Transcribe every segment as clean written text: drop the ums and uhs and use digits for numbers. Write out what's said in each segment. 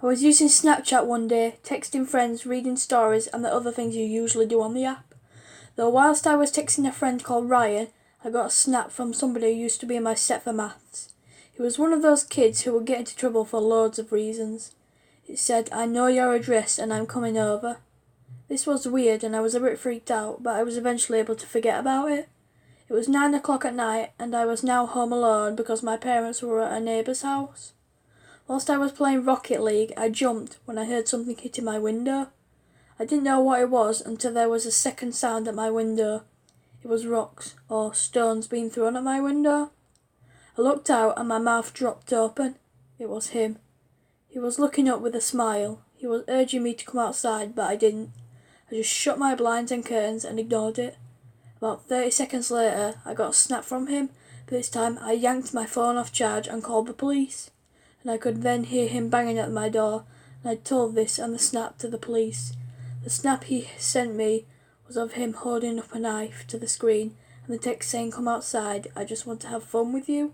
I was using Snapchat one day, texting friends, reading stories, and the other things you usually do on the app. Though whilst I was texting a friend called Ryan, I got a snap from somebody who used to be in my set for maths. He was one of those kids who would get into trouble for loads of reasons. It said, "I know your address and I'm coming over." This was weird and I was a bit freaked out, but I was eventually able to forget about it. It was 9 o'clock at night and I was now home alone because my parents were at a neighbour's house. Whilst I was playing Rocket League, I jumped when I heard something hitting my window. I didn't know what it was until there was a second sound at my window. It was rocks or stones being thrown at my window. I looked out and my mouth dropped open. It was him. He was looking up with a smile. He was urging me to come outside, but I didn't. I just shut my blinds and curtains and ignored it. About 30 seconds later, I got a snap from him, but this time I yanked my phone off charge and called the police. And I could then hear him banging at my door, and I told this and the snap to the police. The snap he sent me was of him holding up a knife to the screen, and the text saying, "Come outside, I just want to have fun with you."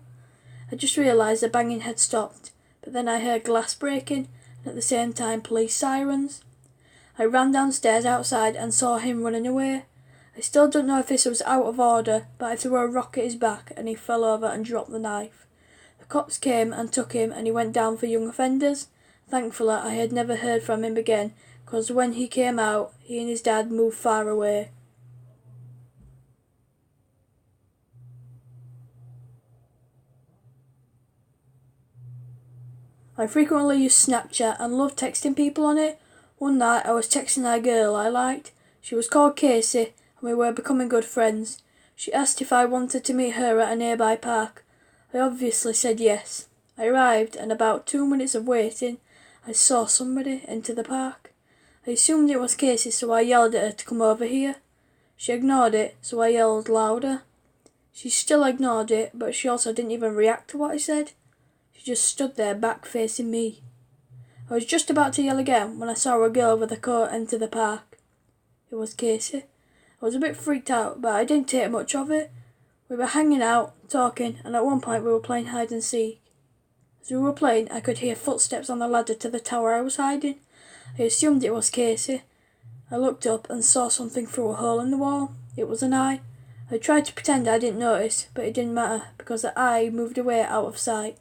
I just realised the banging had stopped, but then I heard glass breaking, and at the same time police sirens. I ran downstairs outside and saw him running away. I still don't know if this was out of order, but I threw a rock at his back and he fell over and dropped the knife. The cops came and took him and he went down for young offenders. Thankfully, I had never heard from him again, because when he came out, he and his dad moved far away. I frequently use Snapchat and love texting people on it. One night I was texting a girl I liked. She was called Casey and we were becoming good friends. She asked if I wanted to meet her at a nearby park. I obviously said yes. I arrived and about 2 minutes of waiting, I saw somebody enter the park. I assumed it was Casey, so I yelled at her to come over here. She ignored it, so I yelled louder. She still ignored it, but she also didn't even react to what I said. She just stood there back facing me. I was just about to yell again when I saw a girl with a coat enter the park. It was Casey. I was a bit freaked out, but I didn't take much of it. We were hanging out, talking, and at one point we were playing hide and seek. As we were playing, I could hear footsteps on the ladder to the tower I was hiding. I assumed it was Casey. I looked up and saw something through a hole in the wall. It was an eye. I tried to pretend I didn't notice, but it didn't matter because the eye moved away out of sight,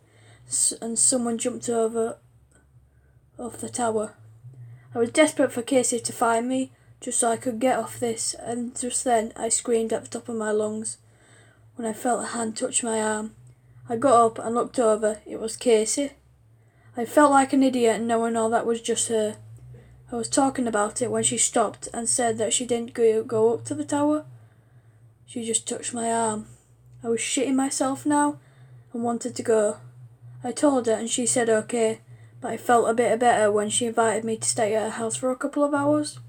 and someone jumped over off the tower. I was desperate for Casey to find me, just so I could get off this, and just then I screamed at the top of my lungs when I felt a hand touch my arm. I got up and looked over. It was Casey. I felt like an idiot knowing all that was just her. I was talking about it when she stopped and said that she didn't go up to the tower. She just touched my arm. I was shitting myself now and wanted to go. I told her and she said okay, but I felt a bit better when she invited me to stay at her house for a couple of hours.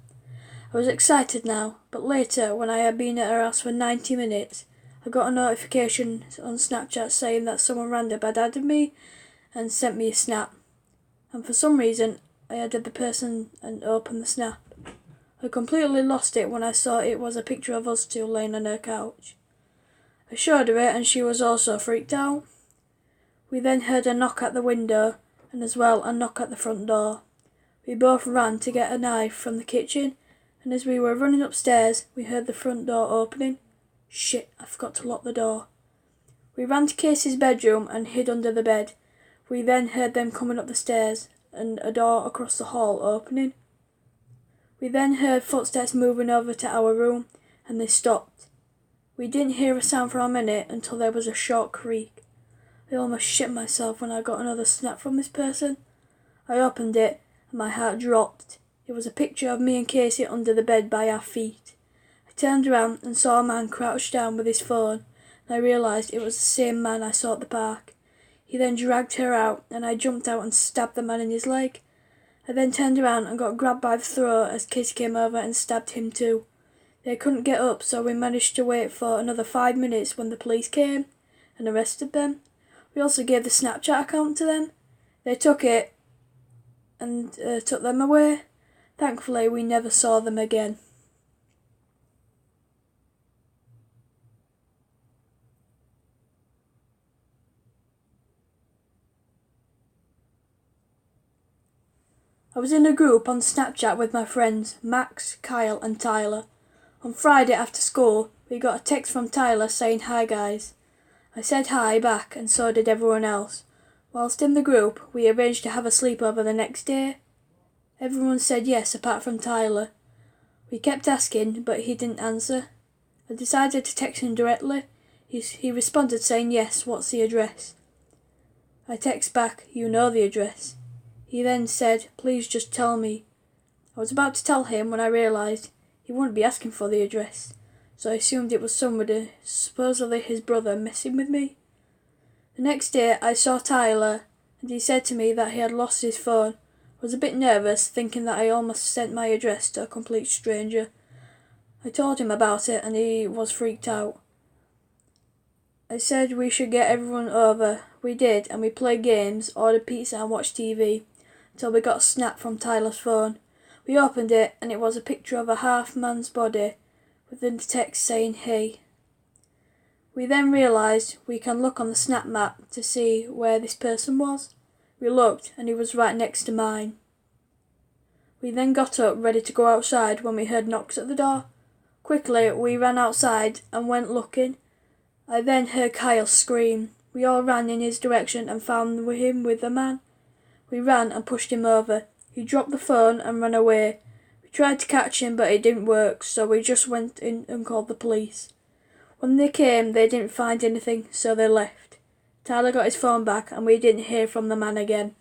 I was excited now, but later, when I had been at her house for 90 minutes, I got a notification on Snapchat saying that someone random had added me and sent me a snap. And for some reason, I added the person and opened the snap. I completely lost it when I saw it was a picture of us two laying on her couch. I showed her it and she was also freaked out. We then heard a knock at the window and as well a knock at the front door. We both ran to get a knife from the kitchen, and as we were running upstairs, we heard the front door opening. Shit, I forgot to lock the door. We ran to Casey's bedroom and hid under the bed. We then heard them coming up the stairs and a door across the hall opening. We then heard footsteps moving over to our room and they stopped. We didn't hear a sound for a minute until there was a short creak. I almost shit myself when I got another snap from this person. I opened it and my heart dropped. It was a picture of me and Casey under the bed by our feet. I turned around and saw a man crouched down with his phone, and I realised it was the same man I saw at the park. He then dragged her out, and I jumped out and stabbed the man in his leg. I then turned around and got grabbed by the throat as Casey came over and stabbed him too. They couldn't get up, so we managed to wait for another 5 minutes when the police came and arrested them. We also gave the Snapchat account to them. They took it and took them away. Thankfully, we never saw them again. I was in a group on Snapchat with my friends Max, Kyle and Tyler. On Friday after school, we got a text from Tyler saying hi guys. I said hi back and so did everyone else. Whilst in the group, we arranged to have a sleepover the next day. Everyone said yes apart from Tyler. We kept asking, but he didn't answer. I decided to text him directly. He responded saying yes, what's the address? I text back, you know the address. He then said, please just tell me. I was about to tell him when I realised he wouldn't be asking for the address, so I assumed it was somebody, supposedly his brother, messing with me. The next day I saw Tyler and he said to me that he had lost his phone. I was a bit nervous, thinking that I almost sent my address to a complete stranger. I told him about it and he was freaked out. I said we should get everyone over. We did, and we played games, ordered pizza and watched TV, until we got a snap from Tyler's phone. We opened it and it was a picture of a half-man's body with the text saying hey. We then realised we can look on the snap map to see where this person was. We looked and he was right next to mine. We then got up ready to go outside when we heard knocks at the door. Quickly we ran outside and went looking. I then heard Kyle scream. We all ran in his direction and found him with the man. We ran and pushed him over. He dropped the phone and ran away. We tried to catch him but it didn't work, so we just went in and called the police. When they came, they didn't find anything, so they left. Tyler got his phone back and we didn't hear from the man again.